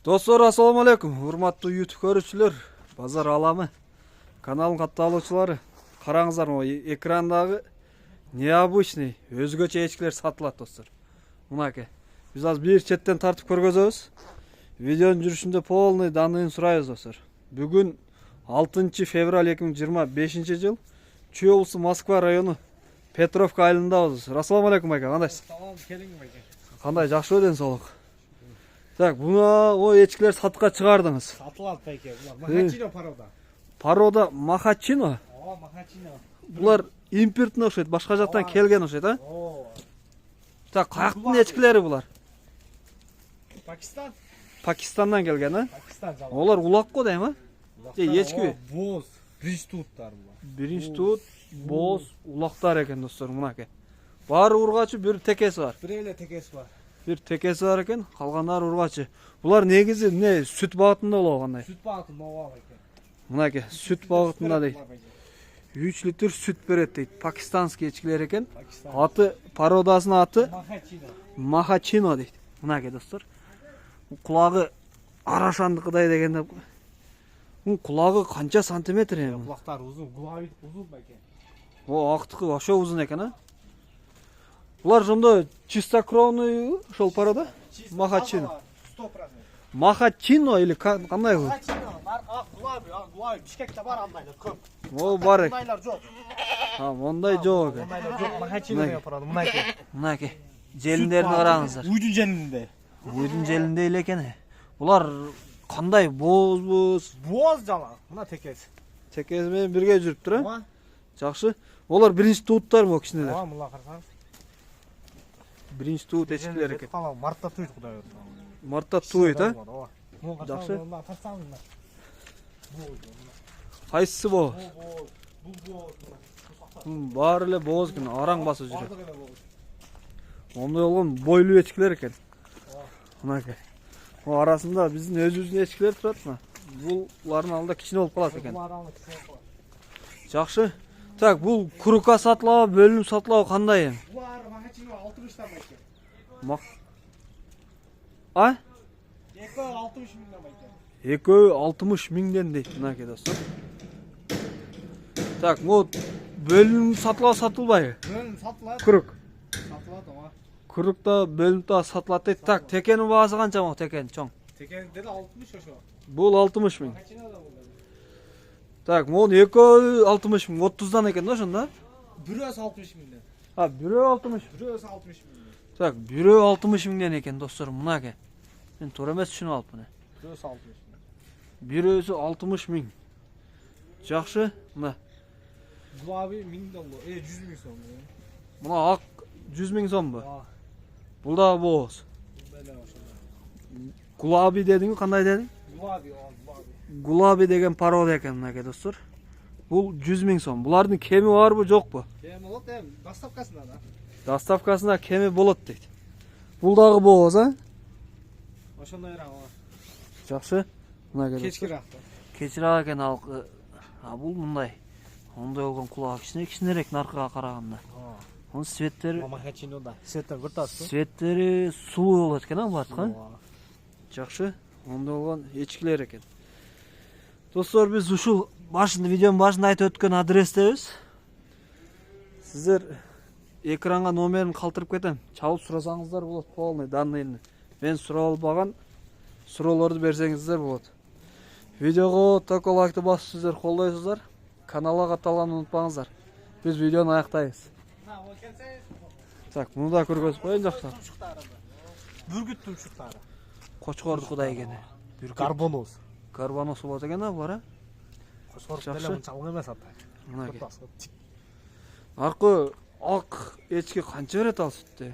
Достор, ассаламу алейкум. Урматтуу YouTube көрүүчүлөр, базар аламы каналын катталуучулары. Караңыздар, экрандагы необычный, өзгөчө эчкилер сатылат, достор. Мынаке. Биз азыр бир четтен тартып көргөзөбүз. Видеонун жүрүшүндө полный данныйын сурайбыз, достор. Бүгүн 6 февраль 2025 жыл. Чүй облусу Москва району Петровка айылындабыз. Ассаламу алейкум, байка. Кандайсыз? Салам, келиңиз байке. Кандай, жакшыбы ден соолук? Так, буна о эчкилер сатыкка чыгардыңыз. Сатылат байке. Булар Махачино парода. Парода Махачино. О, Махачино. Булар импортный окшойт, башка жактан келген окшойт, а? О. Так, каяктын эчкилери булар? Пакистан. Пакистандан келген, а? Пакистан жабы. Олар улак го дейм, а? Эчкиби? Боз, биринчи туттар булар. Биринчи тут боз улактар экен, достор, мынаке. Баары ургачы, бир текеси бар. Бир эле текеси бар. Бир текеси бар экен, калгандары ургачы. Булар негизи эмне, сүт багытында болобу кандай? Сүт багытында ооба байке. Мынаке, сүт багытында дейт. 3 литр сүт берет дейт. Пакистанский эчкилер экен. Аты, пародасынын аты Махачино. Махачино дейт. Мынаке, достор. Кулагы арашандыкыдай дегенде. Бунун кулагы канча сантиметр эми? Кулактар узун, гулаби узун байке. О, актыкы ошо узун экен, а? Булар жомдо чистокровный ошол парода? Махачино. 100%. Махачино или кандай бул? Махачино, гулаби, Бишкекте бар андайлар көп. О, бар экен. Мындайлар жок. Мондай жок экен. Мындайлар жок. Махачино деген парода, мынайке. Мынаке. Желиндерин караңыздар. Уйдун желинде. Уйдун желинде эле экен. Булар кандай бозбу? Боз жала. Мына текес. Текези менен бирге жүрүптүр, а? Ооба. Жакшы. Олар биринчи туттарбы кичинелер? Ооба, мына карасаңыз. Биринчи тут эчкилер экен. Мартта туйт кудай өтүп. Мартта туйт, а? Жакшы. Кайсысы бо? Бул Баары эле боз экен, араң басып жүрөт. Ондай болгон бойлуу эчкилер экен. Мынаке. О арасында биздин өзүбүздүн эчкилер турат мына. Булардын алдында кичине болуп калат экен. Жакшы. Так, бул курукка сатылабы, бөлүнүп сатылабы кандай эми? Булар Махачино 60 байке. А? Экөө 60 миңден байке. Экөө 60 миңден дейт, мынаке, достор. Так, могу бөлүнүп сатылабы, сатылбайбы? Бөлүнүп сатылат. Курук. Сатылат ооба. Курукта бөлүнүп да сатылат дейт. Так, текенин баасы канча могу текен, чоң? Текен деле 60 ошо. Бул 60 миң. Махачино да бул. Так, могу экөө 60 миң, 30дан экен да ошондо? Бирөөсү 60 миңден. А, бирөө 60. Бирөөсү 60 миңден. Так, бирөө 60 миңден экен, достор, мынаке. Мен туура эмес түшүнүп алыпмын. Бирөөсү 60 миң. Бирөөсү 60 миң. Жакшы, мына. Гулаби 1000 доллар, 100 миң сом. Мына ак 100 миң сомбу? Ооба. Бул да боз. Беле ошо. Гулаби дедиңби, кандай дедиң? Гулаби, гулаби. Гулаби деген парода экен, мынаке, достор. Бул 100 миң сом. Булардын кеми барбы, жокпу? Кем болот эми, доставкасында да. Доставкасында кеми болот дейт. Бул дагы боз, а? Ошондойраак ооба. Жакшы. Мынаке. Кечкирак. Кечирак экен ал. А бул мындай. Ондай болгон кулагы кичинерээк наркыга караганда. Ооба. Онун светтери, Махачинода. Светтер бир тасты. светтери сулуу болот экен, а баардыгы? Ооба. Жакшы. Ондай болгон эчкилер экен. Достор, биз ушул видеонун башында айтып өткөн адрестебиз. Сиздер экранга номерин калтырып кетем. Чалып сурасаңыздар болот, полный данныйын. Мен сурап албаган суроолорду берсеңиздер болот. Видеого только лайкты басып сиздер колдойсуздар. Каналга катталганды унутпаңыздар. Биз видеону аяктайбыз. Так, муну да көргөзүп коеюн жакшылап. Бүргүт тумшуктары. Кочкордукудай экен. Карбоноз. Карбонос болот экен, а булар, а? Кочкор Жакшы. деле чалгы эмес ата. Мынаке. Бир тасты. Аркы ак эчки канча берет ал сүттө?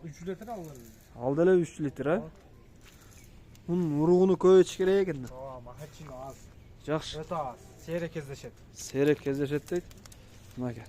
3 литр алган. Ал деле 3 литр, а? Мунун уругуну көп ичиш керек экен. Ооба, Махачино аз. Жакшы. Өтө аз. Сейрек кездешет. Сейрек кездешет дейт. Мынаке.